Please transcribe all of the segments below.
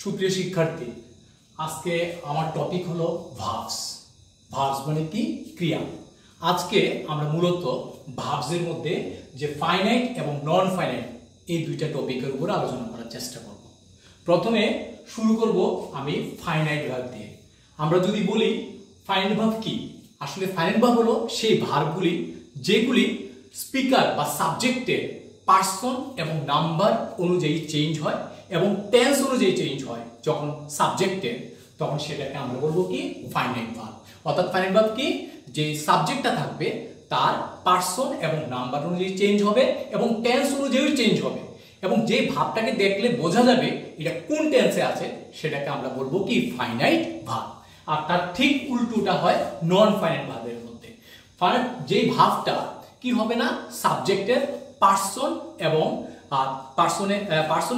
সুপ্রিয় শিক্ষার্থী, আজকে আমার টপিক হলো ভার্বস। ভার্বস মানে কি? ক্রিয়া। আজকে আমরা মূলত ভার্বসের মধ্যে যে ফাইনাইট এবং নন ফাইনাইট এই দুইটা টপিকের উপর আলোচনা করার চেষ্টা করব। প্রথমে শুরু করব আমি ফাইনাইট ভার্ব দিয়ে। আমরা যদি বলি ফাইনাইট ভার্ব কি, আসলে ফাইনাইট ভার্ব হলো সেই ভার্বগুলি যেগুলি স্পিকার বা সাবজেক্টের পার্সন এবং নাম্বার অনুযায়ী চেঞ্জ হয় এবং টেন্স অনুযায়ী চেঞ্জ হয়। যখন সাবজেক্টের, তখন সেটাকে আমরা বলবো কি? Finite verb. অর্থাৎ ফাইনাইট ভার্ব কি? যে সাবজেক্টটা থাকবে তার পার্সন এবং নাম্বার অনুযায়ী চেঞ্জ হবে এবং টেন্স অনুযায়ী চেঞ্জ হবে, এবং যে ভাবটাকে দেখলে বোঝা যাবে এটা কোন টেন্সে আছে সেটাকে আমরা বলবো কি? Finite verb. আর তার ঠিক উল্টোটা হয় নন ফাইনাইট ভার্বের মধ্যে। যে ভাবটা কি হবে না, সাবজেক্টের পার্সন এবং পার্সন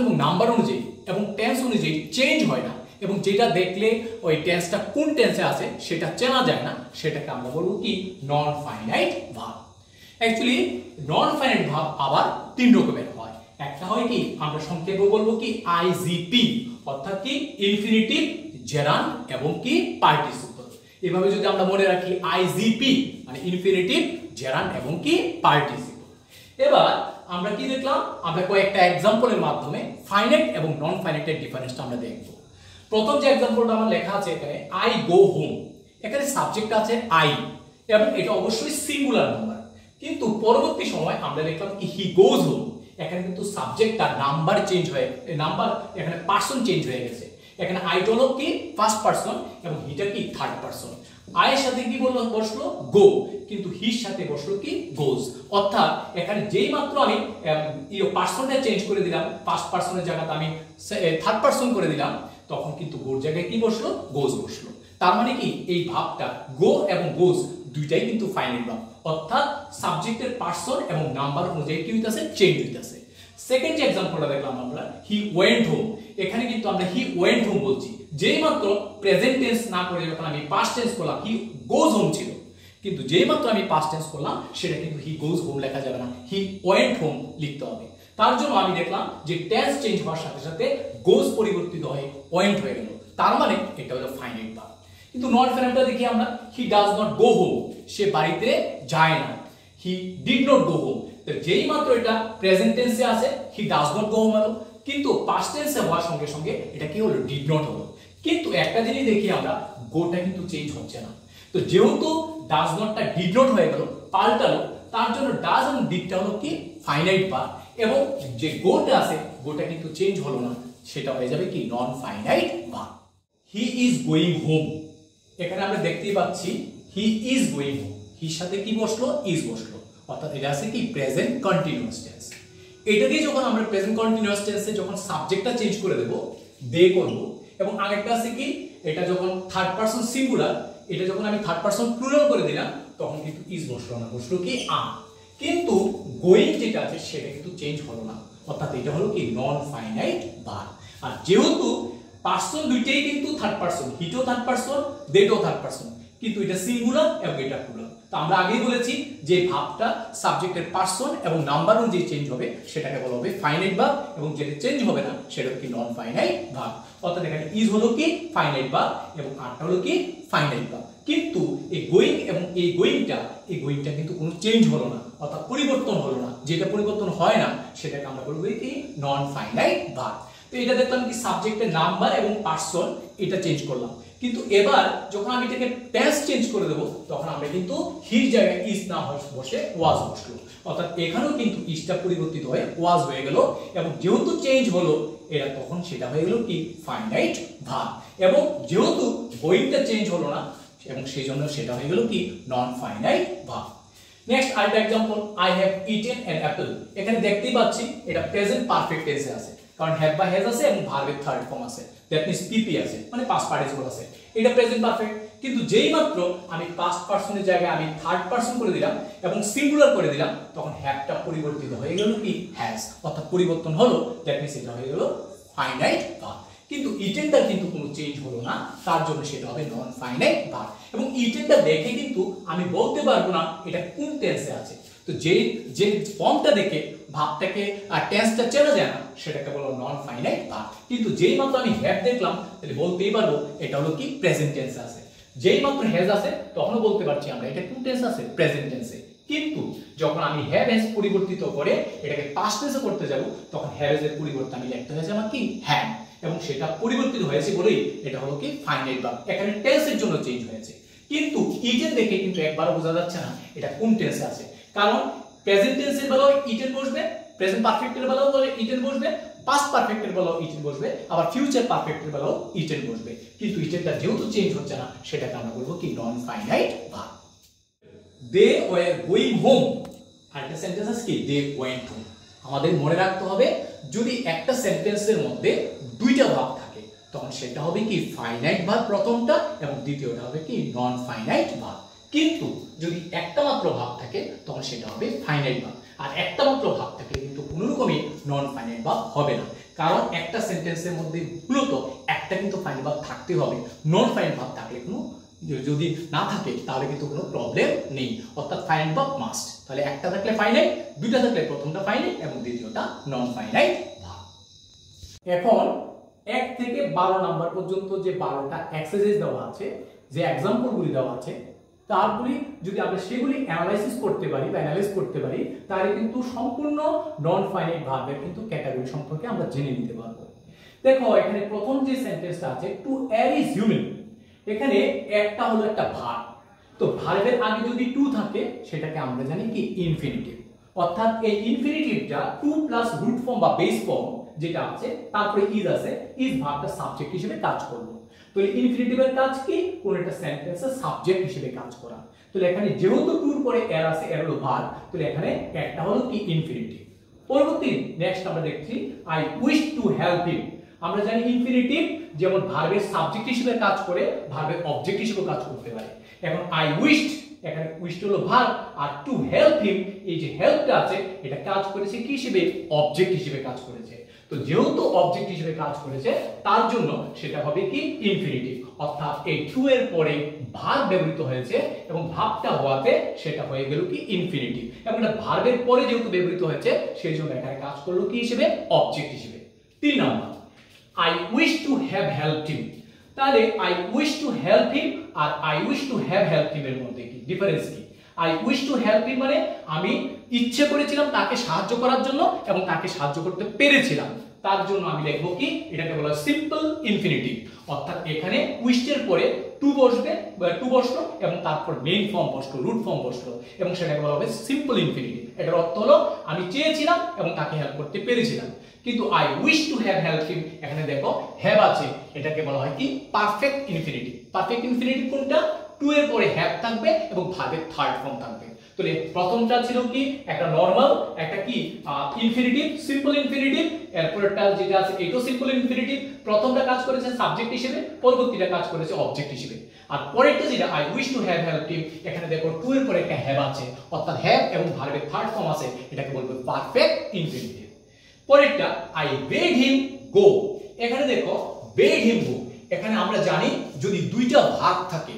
এবং নাম্বার অনুযায়ী এবং টেন্স অনুযায়ী চেঞ্জ হয় না, এবং যেটা দেখলে ওই টেন্সটা কোন টেন্সে আছে সেটা চেনা যায় না, সেটাকে আমরা বলবো কি? Non finite verb. অ্যাকচুয়ালি নন ফাইনাইট ভার্ব আবার তিন রকমের হয়। একটা হয় কি? আমরা সংক্ষেপে বলবো কি? আইজিপি, অর্থাৎ কি? ইনফিনিটিভ, জেরান্ড এবং কি? পার্টিসিপল। এভাবে যদি আমরা মনে রাখি আইজিপি মানে ইনফিনিটিভ, জেরান্ড এবং কি? পার্টিসিপল। এবার আমরা কি দেখলাম? আমরা কয়েকটা এক্সাম্পলের মাধ্যমে ফাইনাইট এবং নন ফাইনাইটের ডিফারেন্সটা আমরা দেখব। প্রথম যে এক্সাম্পলটা আমার লেখা আছে এখানে, আই গো হোম। এখানে সাবজেক্ট আছে আই এবং এটা অবশ্যই সিঙ্গুলার নাম্বার, কিন্তু পরবর্তী সময় আমরা দেখলাম কি? হি গোজ হোম। এখানে কিন্তু সাবজেক্টটা নাম্বার চেঞ্জ হয়ে, নাম্বার এখানে পার্সন চেঞ্জ হয়ে গেছে। এখানে আইটা হলো কি? ফার্স্ট পার্সন এবং হিটা কি? Third person. আয়ের সাথে কি বসলো? গো, কিন্তু হির সাথে বসলো কি? গোজ। অর্থাৎ এখানে যেই মাত্র আমি পার্সনটা চেঞ্জ করে দিলাম, ফার্স্ট পার্সনের জায়গাতে আমি থার্ড পার্সন করে দিলাম, তখন কিন্তু গোর জায়গায় কি বসলো? গোজ বসলো। তার মানে কি? এই ভাবটা গো এবং গোজ দুইটাই কিন্তু ফাইনাইট ভার্ব, অর্থাৎ সাবজেক্টের পার্সন এবং নাম্বার অনুযায়ী কি হইতাছে? চেঞ্জ হইতাছে। সেকেন্ড যে এক্সাম্পলটা দেখলাম আমরা, হি ওয়েন্ট হোম। এখানে কিন্তু আমরা হি ওয়েন্ট হোম বলছি, যেই মাত্র প্রেজেন্ট টেন্স না করে যখন আমি পাস্ট টেন্স করলাম, হি গোজ হোম ছিল, কিন্তু যেই মাত্র আমি পাস্ট টেন্স করলাম সেটা কিন্তু হি গোজ হোম লেখা যাবে না, হি ওয়েন্ট হোম লিখতে হবে। তার জন্য আমি দেখলাম যে টেন্স চেঞ্জ হওয়ার সাথে সাথে গোজ পরিবর্তিত হয়ে ওয়েন্ট হয়ে গেল, তার মানে এটা হলো ফাইনাইট ভার্ব। কিন্তু নন ফাইনাইটটা দেখি আমরা, he does not go home, সে বাড়িতে যায় না। He did not go home, যেই মাত্র এটা প্রেজেন্ট টেন্সে আছে he does not go home হলো, কিন্তু পাস্ট টেন্সে হওয়ার সঙ্গে সঙ্গে এটা কি হলো? ডিড নট হলো। কিন্তু একটা জিনিস দেখি আমরা, গোটা কিন্তু চেঞ্জ হচ্ছে না। তো যেহেতু ডাজ নটটা ডিড নট হয়ে গেল, পাল্টালো, তার জন্য ডাজ এবং ডিডটা হলো কি? ফাইনাইট ভার্ব, এবং যে গোটা আছে গোটা কিন্তু চেঞ্জ হলো না, সেটা হয়ে যাবে কি? Non finite verb. He is going home. এখানে আমরা দেখতেই পাচ্ছি হি ইজ গোয়িং হোম, হির সাথে কি বসলো? ইজ বসলো, অর্থাৎ এটা আছে কি? Present continuous tense. এটা দিয়ে যখন আমরা প্রেজেন্ট কন্টিনিউয়াস টেন্সে যখন সাবজেক্টটা চেঞ্জ করে দেব, দে করব, এবং আরেকটা আছে কি? এটা যখন থার্ড পারসন সিঙ্গুলার, এটা যখন আমি থার্ড পারসন প্লুরাল করে দিলাম, তখন কিন্তু ইজ বসলো না, বসলো কি? আ। কিন্তু গোয়িং যেটা আছে সেটা কিন্তু চেঞ্জ হলো না, অর্থাৎ এটা হলো কি? Non finite verb. আর যেহেতু পার্সন দুইটাই কিন্তু থার্ড পারসন, হিটও থার্ড পারসন, দেটও থার্ড পারসন, কিন্তু এটা সিঙ্গুলার এবং এটা প্লুরাল। তো আমরা আগেই বলেছি যে ভাবটা সাবজেক্টের পার্সন এবং নাম্বার অনুযায়ী চেঞ্জ হবে সেটাকে বলা হবে ফাইনাইট ভার্ব, এবং যেটা চেঞ্জ হবে না সেটা কি? Non finite verb. অর্থাৎ এখানে ইজ হলো কি? ফাইনাইট ভার্ব এবং আরটা হলো কি? Finite verb. কিন্তু এই গোয়িং এবং এই গোয়িংটা কিন্তু কোনো চেঞ্জ হলো না, অর্থাৎ পরিবর্তন হলো না। যেটা পরিবর্তন হয় না সেটাকে আমরা বলবো কি? Non finite verb. তো এটা দেখলাম কি? সাবজেক্টের নাম্বার এবং পার্সন এটা চেঞ্জ করলাম, কিন্তু এবার যখন আমি এটাকে টেন্স চেঞ্জ করে দেব, তখন আমরা কিন্তু হির জায়গায় ইজ না বসে ওয়াজ বসলো, অর্থাৎ এখানেও কিন্তু ইজটা পরিবর্তিত হয়ে ওয়াজ হয়ে গেল, এবং যেহেতু চেঞ্জ হলো এটা, তখন সেটা হয়ে গেল কি? Finite verb. এবং যেহেতু গোয়িংটা চেঞ্জ হলো না, এবং সেই জন্য সেটা হয়ে গেল কি? Non finite verb. নেক্সট আরেকটা example, I have eaten an Apple. এখানে দেখতেই পাচ্ছি এটা প্রেজেন্ট পারফেক্ট টেন্সে আছে, কারণ হ্যাভ বা হ্যাজ আছে এবং ভার্বের থার্ড ফর্ম আছে, দ্যাট মিন্স পিপি আছে, মানে পাস্ট পার্টিসিপল আছে। এটা প্রেজেন্ট পারফেক্ট, কিন্তু যেই মাত্র আমি পাস্ট পারসনের জায়গায় আমি থার্ড পারসন করে দিলাম এবং সিঙ্গুলার করে দিলাম, তখন হ্যাভটা পরিবর্তিত হয়ে গেল কি? হ্যাজ, অর্থাৎ পরিবর্তন হলো, দ্যাট মিন্স এটা হয়ে গেল ফাইনাইট ভার্ব। কিন্তু ইটেনটা কিন্তু কোনো চেঞ্জ হলো না, তার জন্য সেটা হবে নন ফাইনাইট ভার্ব। এবং ইটেনটা দেখে কিন্তু আমি বলতে পারবো না এটা কোন টেন্সে আছে। তো যে যে ফর্মটা দেখে ভাবটাকে টেন্সটা চেনা যায় না সেটাকে বলো নন ফাইনাইট ভার্ব। কিন্তু যেই মাত্র আমি হ্যাভ দেখলাম তাহলে বলতেই পারবো এটা হলো কি প্রেজেন্ট টেন্স আছে। যেই মাত্র হ্যাজ আছে তখনও বলতে পারছি আমরা এটা কোন টেন্স আছে, প্রেজেন্ট টেন্সে। কিন্তু যখন আমি হ্যাভ হ্যাজ পরিবর্তিত করে এটাকে পাস্ট টেন্সে করতে যাব তখন হ্যাভ এর পরিবর্তে আমি লিখতে হয়েছে আমার কি হ্যাভ, এবং সেটা পরিবর্তিত হয়েছে বলেই এটা হলো কি ফাইনাইট ভার্ব। এখানে টেন্সের জন্য চেঞ্জ হয়েছে, কিন্তু ইটেন দেখে কিন্তু একবারও বোঝা যাচ্ছে না এটা কোন টেন্সে আছে, কারণ প্রেজেন্ট টেন্সের বেলাও ইটেন বসবে, প্রেজেন্ট পারফেক্টের বেলাও ইটেন বসবে, পাস্ট পারফেক্টের বেলাও ইটেন বসবে, আবার ফিউচার পারফেক্টের বেলাও ইটেন বসবে। কিন্তু ইটেনটা যেহেতু চেঞ্জ হচ্ছে না সেটাকে আমরা বলবো কি non finite verb. They were going home, আরেকটা সেন্টেন্স আছে কি দে ওয়েন্ট হোম। আমাদের মনে রাখতে হবে যদি একটা সেন্টেন্সের মধ্যে দুইটা ভার্ব থাকে তখন সেটা হবে কি ফাইনাইট ভার্ব প্রথমটা, এবং দ্বিতীয়টা হবে কি নন ফাইনাইট ভার্ব। কিন্তু যদি একটা মাত্র ভাব থাকে তখন সেটা হবে ফাইনাইট ভার্ব, আর একটা মাত্র ভাব থাকলে কিন্তু কোনো রকমই নন ফাইনাইট ভার্ব হবে না, কারণ একটা সেন্টেন্সের মধ্যে মূলত একটা কিন্তু ফাইনাইট ভার্ব থাকতে হবে। নন ফাইনাইট ভার্ব থাকলে কোনো যদি না থাকে তাহলে কিন্তু কোনো প্রবলেম নেই, অর্থাৎ ফাইনাইট ভার্ব মাস্ট। তাহলে একটা থাকলে ফাইনাইট, দুইটা থাকলে প্রথমটা ফাইনাইট এবং দ্বিতীয়টা নন ফাইনাইট ভার্ব। এখন 1 থেকে 12 নাম্বার পর্যন্ত যে 12টা এক্সারসাইজ দেওয়া আছে, যে एग्जांपलগুলি দেওয়া আছে, তারপরে যদি আমরা সেগুলি অ্যানালাইসিস করতে পারি বা অ্যানালাইজ করতে পারি তাহলে কিন্তু সম্পূর্ণ নন ফাইনাইট ভার্বের কিন্তু ক্যাটাগরি সম্পর্কে আমরা জেনে নিতে পারবো। দেখো এখানে প্রথম যে সেন্টেন্সটা আছে টু এয়ার ইজ হিউম্যান, এখানে একটা হলো একটা ভার্ব। তো ভার্বের আগে যদি টু থাকে সেটাকে আমরা জানি কি ইনফিনিটিভ, অর্থাৎ এই ইনফিনিটিভটা টু প্লাস রুট ফর্ম বা বেস ফর্ম যেটা আছে তারপরে ইজ আছে, ইজ ভার্বটা সাবজেক্ট হিসেবে কাজ করবে। তো ইনফিনিটিভের কাজ কি, কোন একটা সেন্টেন্সের সাবজেক্ট হিসেবে কাজ করা। তো এখানে যেহেতু টুর পরে এর আছে, এর হলো ভার্ব, তো এখানে একটা হলো কি ইনফিনিটিভ। পরবর্তী নেক্সট আমরা দেখছি আই উইশ টু হেল্প হিম। আমরা জানি ইনফিনিটিভ যেমন ভার্বের সাবজেক্ট হিসেবে কাজ করে ভার্বের অবজেক্ট হিসেবে কাজ করতে পারে। এখন আই উইশড, এখানে উইশড হলো ভার্ব, আর টু হেল্প হিম এই যে হেল্পটা আছে এটা কাজ করেছে কি হিসেবে, অবজেক্ট হিসেবে কাজ করেছে। তো যেহেতু অবজেক্ট হিসেবে কাজ করেছে তার জন্য সেটা হবে কি ইনফিনিটিভ, অর্থাৎ এই টু এর পরে ভার্ব ব্যবহৃত হয়েছে এবং ভার্বটা হওয়াতে সেটা হয়ে গেল কি ইনফিনিটিভ, এবং এটা ভার্বের পরে যেহেতু ব্যবহৃত হয়েছে সেই জন্য এখানে কাজ করলো কি হিসেবে, অবজেক্ট হিসেবে। 3 number I wish to have helped him. তাহলে I wish to help him আর I wish to have helped him এর মধ্যে কি ডিফারেন্স কি? I wish to help him মানে আমি ইচ্ছে করেছিলাম তাকে সাহায্য করার জন্য এবং তাকে সাহায্য করতে পেরেছিলাম, তার জন্য আমি লিখব কি, এটাকে বলা হয় সিম্পল ইনফিনিটিভ। অর্থাৎ এখানে উইশড এর পরে টু বসবে বা টু বসলো এবং তারপর মেইন ফর্ম বসলো, রুট ফর্ম বসলো, এবং সেটাকে বলা হবে সিম্পল ইনফিনিটিভ। এটার অর্থ হলো আমি চেয়েছিলাম এবং তাকে হেল্প করতে পেরেছিলাম। কিন্তু I wish to have help him, এখানে দেখো হ্যাভ আছে, এটাকে বলা হয় কি পারফেক্ট ইনফিনিটিভ। পারফেক্ট ইনফিনিটিভ কোনটা, টু এর পরে হ্যাভ থাকবে এবং ভার্বের থার্ড ফর্ম থাকবে। তাহলে প্রথমটা ছিল কি একটা নরমাল, একটা কি ইনফিনিটিভ, সিম্পল ইনফিনিটিভ। এরপরটা যেটা আছে এটাও সিম্পল ইনফিনিটিভ। প্রথমটা কাজ করেছে সাবজেক্ট হিসেবে, পরবর্তীটা কাজ করেছে অবজেক্ট হিসেবে। আর পরেরটা যেটা I wish to have helped হিম, এখানে দেখো টু এর পরে একটা হ্যাভ আছে, অর্থাৎ হ্যাভ এবং ভার্বের থার্ড ফর্ম আছে, এটাকে বলবো পারফেক্ট ইনফিনিটিভ। পরেরটা আই বেড হিম গো, এখানে দেখো বেড হিম গো, এখানে আমরা জানি যদি দুইটা ভার্ব থাকে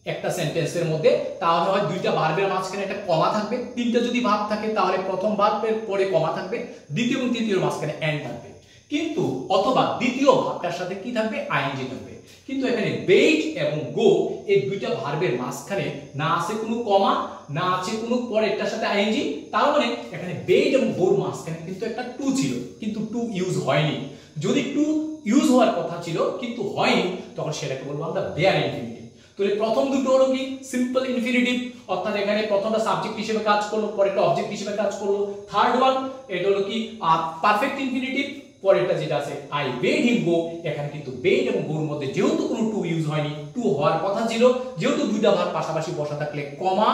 একটা সেন্টেন্সের মধ্যে তাহলে হয় দুইটা ভার্বের মাঝখানে একটা কমা থাকবে, তিনটা যদি ভার্ব থাকে তাহলে প্রথম ভার্বের পরে কমা থাকবে, দ্বিতীয় এবং তৃতীয়র মাঝখানে এন্ড থাকবে, কিন্তু অথবা দ্বিতীয় ভার্বটার সাথে কি থাকবে, আইএনজি থাকবে। কিন্তু এখানে বেড এবং গো এই দুইটা ভার্বের মাঝখানে না আছে কোনো কমা, না আছে কোনো পরেরটার সাথে আইএনজি, তার মানে এখানে বেড এবং গোর মাঝখানে কিন্তু একটা টু ছিল কিন্তু টু ইউজ হয়নি। যদি টু ইউজ হওয়ার কথা ছিল কিন্তু হয়নি তখন সেটাকে বলবো আমরা বেয়ার ইনফিনিটিভ। তাহলে প্রথম দুটো হলো কি সিম্পল ইনফিনিটিভ, অর্থাৎ এখানে প্রথমটা সাবজেক্ট হিসেবে কাজ করলো, পরেরটা অবজেক্ট হিসেবে কাজ করলো। থার্ড ওয়ান এটা হলো কি পারফেক্ট ইনফিনিটিভ, পরেরটা যেটা আছে আই বেড হিম গো, এখানে কিন্তু বেড এবং গোর মধ্যে যেহেতু কোনো টু ইউজ হয়নি, টু হওয়ার কথা ছিল, যেহেতু দুইটা ভার্ব পাশাপাশি বসা থাকলে কমা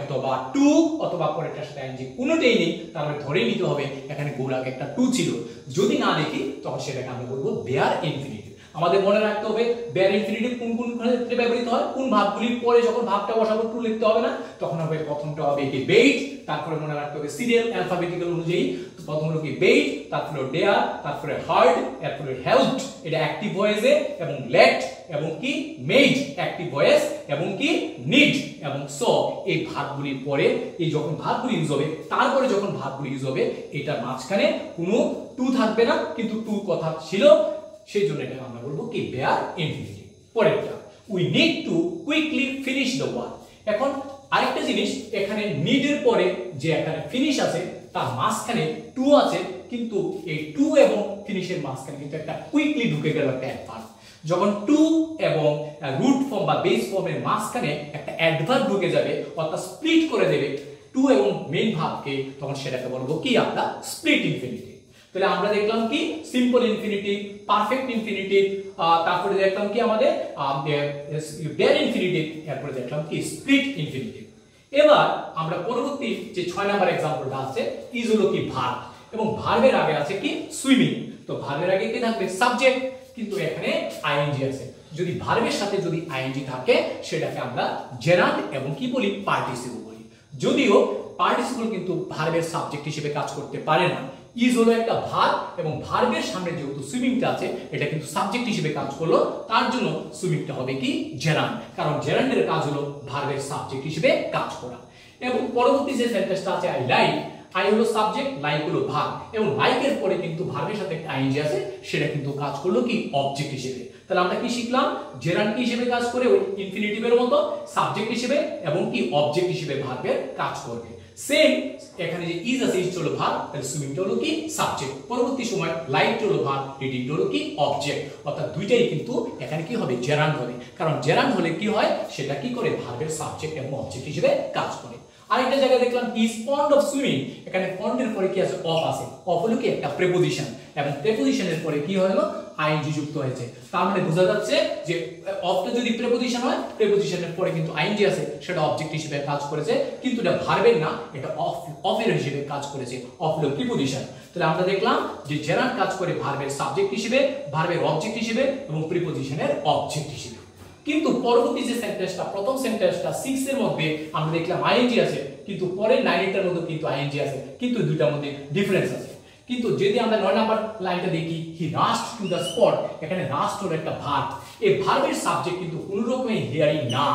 অথবা টু অথবা পরেরটার সাথে আইএনজি কোনোটাই নেই, তাহলে ধরেই নিতে হবে এখানে গোর আগে একটা টু ছিল। যদি না দেখি তখন সেটাকে আমরা বলবো বেয়ার ইনফিনিটিভ। আমাদের মনে রাখতে হবে বেয়ার ইনফিনিটিভ কোন কোন ক্ষেত্রে ব্যবহৃত হয়, কোন ভাবগুলির পরে যখন ভাবটা বসাবো টু লিখতে হবে না, তখন হবে প্রথমটা হবে কি বেইট, তারপরে মনে রাখতে হবে সিরিয়াল অ্যালফাবেটিক্যাল অনুযায়ী, তো প্রথম হলো কি বেইট, তারপরে ডেয়ার, তারপরে হার্ড, তারপরে হেল্পড এটা অ্যাক্টিভ ভয়েসে, এবং লেট এবং কি মেড অ্যাক্টিভ ভয়েস, এবং কি নিড এবং সো এই ভাবগুলির পরে এই যখন ভাবগুলি ইউজ হবে, তারপরে যখন ভাবগুলি ইউজ হবে এটার মাঝখানে কোনো টু থাকবে না, কিন্তু টু কথা ছিল সেই জন্য এটা আমরা বলবো কি বেয়ার ইনফিনিটিভ। পরেরটা we need to quickly finish the work. এখন আরেকটা জিনিস, এখানে নিডের পরে যে এখানে ফিনিশ আছে তার মাঝখানে টু আছে, কিন্তু এই টু এবং ফিনিশের মাঝখানে কিন্তু একটা কুইকলি ঢুকে গেল একটা অ্যাডভার্ব। যখন টু এবং রুট ফর্ম বা বেস ফর্মের মাঝখানে একটা অ্যাডভার্ব ঢুকে যাবে, অর্থাৎ স্প্লিট করে দেবে টু এবং মেইন ভাবকে, তখন সেটাকে বলবো কি আমরা স্প্লিট ইনফিনিটিভ। তাহলে আমরা দেখলাম কি সিম্পল ইনফিনিটিভ, পারফেক্ট ইনফিনিটিভ, তারপরে দেখলাম কি আমাদের বেয়ার ইনফিনিটিভ, এরপরে দেখলাম কি স্প্লিট ইনফিনিটিভ। এবার আমরা পরবর্তী যে 6 নাম্বার एग्जांपलটা আছে ইজ হলো কি ভার্ব, এবং ভার্বের আগে আছে কি সুইমিং। তো ভার্বের আগে কি থাকবে সাবজেক্ট, কিন্তু এখানে আইএনজি আছে। যদি ভার্বের সাথে যদি আইএনজি থাকে সেটাকে আমরা জেরান্ড এবং কি বলি পার্টিসিপল বলি। যদিও পার্টিসিপল কিন্তু ভার্বের সাবজেক্ট হিসেবে কাজ করতে পারে না। ইজ হলো একটা ভার্ব এবং ভার্বের সামনে যেহেতু সুইমিংটা আছে এটা কিন্তু সাবজেক্ট হিসেবে কাজ করলো, তার জন্য সুইমিংটা হবে কি জেরান্ড, কারণ জেরান্ডের কাজ হলো ভার্বের সাবজেক্ট হিসেবে কাজ করা। এবং পরবর্তী যে সেন্টেন্সটা আছে আই লাইক, আই হলো সাবজেক্ট, লাইক হলো ভার্ব, এবং লাইকের পরে কিন্তু ভার্বের সাথে একটা আইএনজি আছে, সেটা কিন্তু কাজ করলো কি অবজেক্ট হিসেবে। তাহলে আমরা কি শিখলাম, জেরান্ড কি হিসেবে কাজ করে ওই ইনফিনিটিভের মতো সাবজেক্ট হিসেবে, এবং কি অবজেক্ট হিসেবে ভার্বের কাজ করবে। সেম এখানে যে ইজ আছে, ইজ হলো ভার্ব, তাহলে সুইমিংটা হলো কি সাবজেক্ট। পরবর্তী সময় লাইক হলো ভার্ব, রিডিং হলো কি অবজেক্ট, অর্থাৎ দুইটাই কিন্তু এখানে কি হবে জেরান্ড হবে, কারণ জেরান্ড হলে কি হয় সেটা কি করে ভার্বের সাবজেক্ট এবং অবজেক্ট হিসেবে কাজ করে। আরেকটা জায়গায় দেখলাম ইজ ফন্ড অফ সুইমিং, এখানে ফন্ডের পরে কি আছে অফ আছে, অফ হলো কি একটা প্রিপোজিশন, এবং প্রিপোজিশনের পরে কি হলো আইএনজি যুক্ত হয়েছে। তার মানে বোঝা যাচ্ছে যে অফটা যদি প্রিপোজিশন হয়, প্রিপোজিশনের পরে কিন্তু আইএনজি আছে, সেটা অবজেক্ট হিসেবে কাজ করেছে, কিন্তু এটা ভার্বের না, এটা অফের হিসেবে কাজ করেছে, অফ হলো প্রিপোজিশন। তাহলে আমরা দেখলাম যে জেরান্ড কাজ করে ভার্বের সাবজেক্ট হিসেবে, ভার্বের অবজেক্ট হিসেবে, এবং প্রিপোজিশনের অবজেক্ট হিসেবে। কিন্তু পরবর্তী যে সেন্টেন্সটা, প্রথম সেন্টেন্সটা 6 এর মধ্যে আমরা দেখলাম আইএনজি আছে, কিন্তু পরের 9 এর মধ্যে কিন্তু আইএনজি আছে, কিন্তু দুইটার মধ্যে ডিফারেন্স আছে। কিন্তু যদি আমরা 9 নাম্বার লাইনটা দেখি, হি রাশড টু দ্য স্পট, এখানে রাশড হলো একটা ভার্ব, এই ভার্বের সাবজেক্ট কিন্তু কোনো রকমের হিয়ারিং না,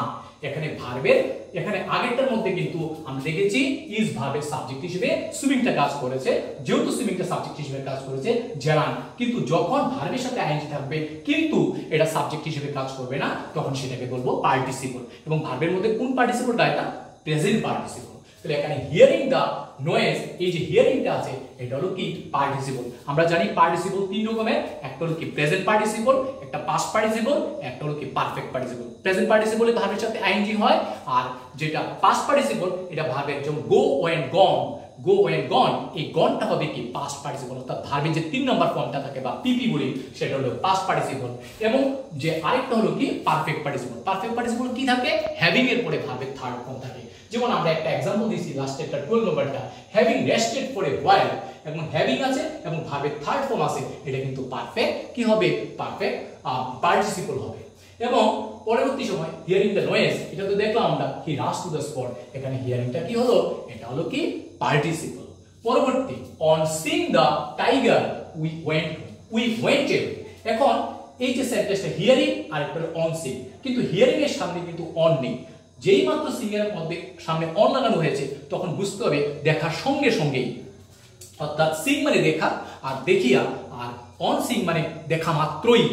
এখানে ভার্বের, এখানে আগেরটার মধ্যে কিন্তু আমরা দেখেছি ইজ ভার্বের সাবজেক্ট হিসেবে সুইমিংটা কাজ করেছে, যেহেতু সুইমিংটা সাবজেক্ট হিসেবে কাজ করেছে জেরান্ড, কিন্তু যখন ভার্বের সাথে আইএনজি থাকবে কিন্তু এটা সাবজেক্ট হিসেবে কাজ করবে না, তখন সেটাকে বলবো পার্টিসিপল। এবং ভার্বের মধ্যে কোন পার্টিসিপলটা, এটা প্রেজেন্ট পার্টিসিপল। তাহলে এখানে হিয়ারিং দা নয়েজ, এই যে হিয়ারিংটা আছে এটা হলো কি পার্টিসিপল। আমরা জানি পার্টিসিপল তিন রকমের, একটা হলো কি প্রেজেন্ট পার্টিসিপল, একটা পাস্ট পার্টিসিপল, একটা হলো কি পারফেক্ট পার্টিসিপল। প্রেজেন্ট পার্টিসিপলে ভার্বের সাথে আইএনজি হয়, আর যেটা পাস্ট পার্টিসিপল এটা ভার্বের, যেমন গো ওয়েন গন, গো ওয়েন গন, এই গনটা হবে কি পাস্ট পার্টিসিপল, অর্থাৎ ভার্বের যে 3 নম্বর ফর্মটা থাকে বা পিপি বলি সেটা হলো পাস্ট পার্টিসিপল। এবং যে আরেকটা হলো কি পারফেক্ট পার্টিসিপল। পারফেক্ট পার্টিসিপল কি থাকে, হ্যাভিং এর পরে ভার্বের থার্ড ফর্ম থাকে। যেমন আমরা একটা एग्जांपल দিছি লাস্টেরটা 12 নম্বরটা, having rested for a while, এবং হ্যাভিং আছে এবং ভার্বের থার্ড ফর্ম আছে, এটা কিন্তু পারফেক্ট কি হবে, পারফেক্ট পার্টিসিপল হবে। এবং পরবর্তী সময় হিয়ারিং দ্য নয়েজ, এটা তো দেখলাম আমরা he rush to the spot, এখানে হিয়ারিংটা কি হলো, এটা হলো কি পার্টিসিপল। পরবর্তী on seeing the tiger we wanted, এখন এই যে সেন্টেন্সটা হিয়ারিং আর একটা অন সিং, কিন্তু হিয়ারিং এর সামনে কিন্তু অন নেই, যেই মাত্র সিং এর মধ্যে সামনে অন লাগানো হয়েছে তখন বুঝতে হবে দেখার সঙ্গে সঙ্গেই, অর্থাৎ সিং মানে দেখা আর দেখিয়া, আর অন সিং মানে দেখা মাত্রই,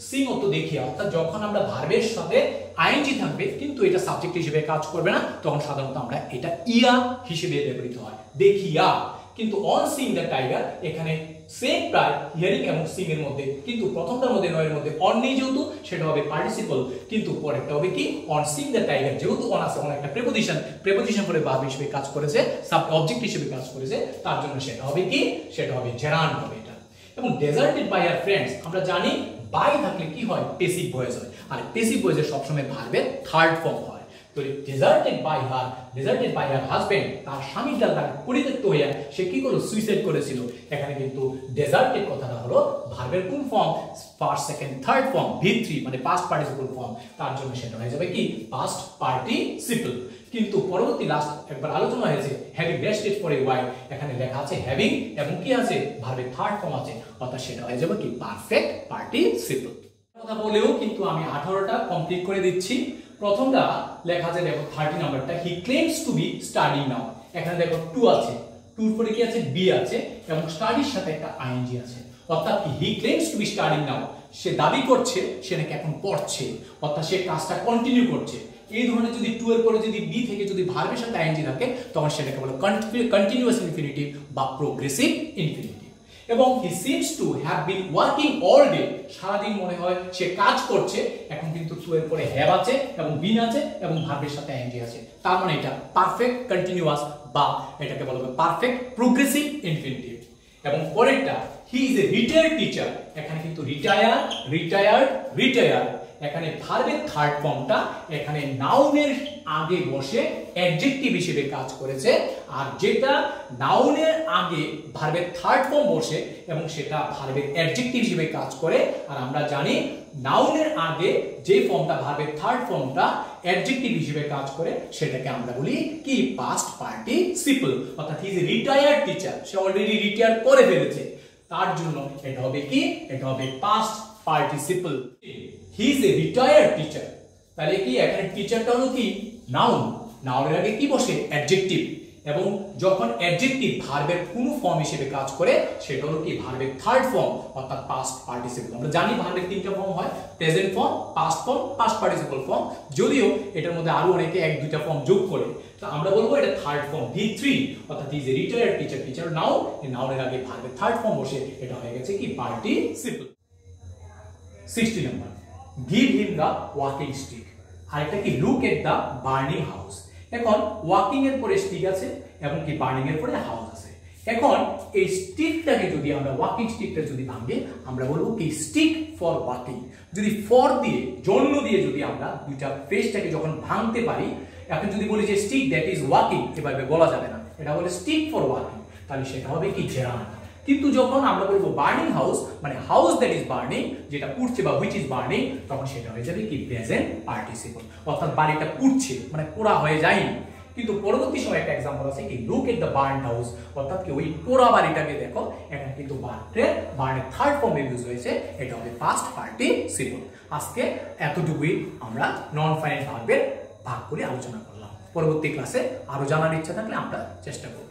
সিং অত দেখিয়া, অর্থাৎ যখন আমরা ভার্বের সাথে আইএনজি থাকবে কিন্তু এটা সাবজেক্ট হিসেবে কাজ করবে না, তখন সাধারণত আমরা এটা ইয়া হিসেবে ব্যবহৃত হয়, দেখিয়া। কিন্তু অন সিং দ্য টাইগার, এখানে সেম প্রায় হিয়ারিং এবং সিং এর মধ্যে, কিন্তু প্রথমটার মধ্যে নয়ের মধ্যে অন নেই যেহেতু সেটা হবে পার্টিসিপল, কিন্তু পরেরটা হবে কি অন সিং দ্য টাইগার, যেহেতু অন আছে, অন একটা প্রিপোজিশন পরে ভার্ব হিসেবে কাজ করেছে, সাব অবজেক্ট হিসেবে কাজ করেছে, তার জন্য সেটা হবে কি, সেটা হবে জেরান্ড হবে এটা। এবং ডেজার্টেড বাই आवर ফ্রেন্ডস, আমরা জানি বাই থাকলে কি হয়, প্যাসিভ ভয়েস হয়, আর প্যাসিভ ভয়েসে সবসময় ভার্বের থার্ড ফর্ম হয়। তো ডেজার্টেড বাই হার হাজবেন্ড, তার স্বামীর দ্বারা পরিত্যক্ত হইয়া সে কি করলো, সুইসাইড করেছিল। এখানে কিন্তু ডেজার্টেড কথাটা হলো ভার্বের কোন form, first second third form, V3 মানে পাস্ট পার্টিসিপল ফর্ম, তার জন্য সেটা হয়ে যাবে কি পাস্ট পার্টিসিপল। কিন্তু পরবর্তী লাস্ট একবার আলোচনা হয়েছে হ্যাভিং রেস্টেড ফর এ ওয়াইল, এখানে লেখা আছে হ্যাভিং এবং কি আছে ভার্বের থার্ড ফর্ম আছে, অর্থাৎ সেটা হয়ে যাবে কি পারফেক্ট পার্টিসিপল। কথা বলেও কিন্তু আমি 18টা কমপ্লিট করে দিচ্ছি। প্রথমটা লেখা আছে দেখো 30 নাম্বারটা, হি ক্লেমস টু বি স্টাডিং নাও। এখানে দেখো টু আছে, টুর পরে কি আছে বি আছে এবং স্টাডির সাথে একটা আইএনজি আছে, অর্থাৎ কি হি ক্লেমস টু বি স্টাডিং নাও, সে দাবি করছে সে নাকি এখন পড়ছে, অর্থাৎ সে কাজটা কন্টিনিউ করছে। এই ধরনের যদি টু এর পরে যদি বি থেকে যদি ভার্বের সাথে আইএনজি থাকে তখন সেটাকে বলে কন্টিনিউয়াস ইনফিনিটিভ বা প্রোগ্রেসিভ ইনফিনিটিভ। এবং he seems to have been working all day, সারাদিন মনে হয় সে কাজ করছে। এখন কিন্তু টু এর পরে হ্যাভ আছে এবং বিন আছে এবং ভার্বের সাথে আইএনজি আছে, তার মানে এটা পারফেক্ট কন্টিনিউয়াস বা এটাকে বলা হবে পারফেক্ট প্রোগ্রেসিভ ইনফিনিটিভ। এবং পরেরটা he is a retired teacher, এখানে কিন্তু রিটায়ার্ড এখানে ভার্বের থার্ড ফর্মটা এখানে নাউনের আগে বসে অ্যাডজেক্টিভ হিসেবে কাজ করেছে, আর যেটা নাউনের আগে ভার্বের থার্ড ফর্ম বসে এবং সেটা ভার্বের অ্যাডজেক্টিভ হিসেবে কাজ করে। আর আমরা জানি নাউনের আগে যে ফর্মটা ভার্বের থার্ড ফর্মটা অ্যাডজেক্টিভ হিসেবে কাজ করে সেটাকে আমরা বলি কি পাস্ট পার্টিসিপল, অর্থাৎ he is a retired teacher, say already retire করে ফেলেছে, তার জন্য এটা হবে কি, এটা হবে past participle. He is a retired teacher, তাহলে কি এখানে টিচারটা হলো কি নাউন, নাউনের আগে কি বসে অ্যাডজেক্টিভ, এবং যখন অ্যাডজেক্টিভ ভার্বের কোন ফর্ম হিসেবে কাজ করে সেটা হলো কি ভার্বের থার্ড ফর্ম অর্থাৎ পাস্ট পার্টিসিপল। আমরা জানি ভার্বের তিনটা ফর্ম হয়, present form, past form, past participle form, যদিও এটার মধ্যে আরো অনেকে এক দুইটা ফর্ম যোগ করে, তো আমরা বলবো এটা থার্ড ফর্ম V3, অর্থাৎ he is a retired teacher, teacher noun, এই নাউনের আগে ভার্বের থার্ড ফর্ম বসে এটা হয়ে গেছে কি participle. 60 number, give him the walking stick, আর এটা কি look at the burning house. এখন ওয়াকিং এর পরে স্টিক আছে এবং কি বার্নিং এর পরে হাউস আছে। এখন এই স্টিকটাকে যদি আমরা ওয়াকিং স্টিকটা যদি ভাঙি আমরা বলবো কি স্টিক ফর ওয়াকিং। যদি ফর দিয়ে জন্য দিয়ে যদি আমরা দুইটা ফ্রেজটাকে যখন ভাঙতে পারি, এখন যদি বলি যে স্টিক দ্যাট ইজ ওয়াকিং, এভাবে বলা যাবে না, এটা বলে স্টিক ফর ওয়াকিং, তাহলে সেটা হবে কি জেরান। কিন্তু যখন আমরা বলবো বার্নিং হাউস মানে হাউস দ্যাট ইজ বার্নিং, যেটা পুড়ছে বা হুইচ ইজ বার্নিং, তখন সেটা হয়ে যাবে কি প্রেজেন্ট পার্টিসিপল, অর্থাৎ বাড়িটা পুড়ছে মানে পোড়া হয়ে যায়নি। কিন্তু পরবর্তী সময় একটা एग्जांपल আছে কি look at the burn house, অর্থাৎ কি ওই পোড়া বাড়িটাকে দেখো, এখানে কিন্তু বার্নের থার্ড ফর্ম ইউজ হয়েছে, এটা হবে পাস্ট পার্টিসিপল। আজকে এতটুকুই আমরা নন ফাইনাইট ভার্বের ভাগ করে আলোচনা করলাম। পরবর্তী ক্লাসে আরো জানার ইচ্ছা থাকলে আমরা চেষ্টা করব।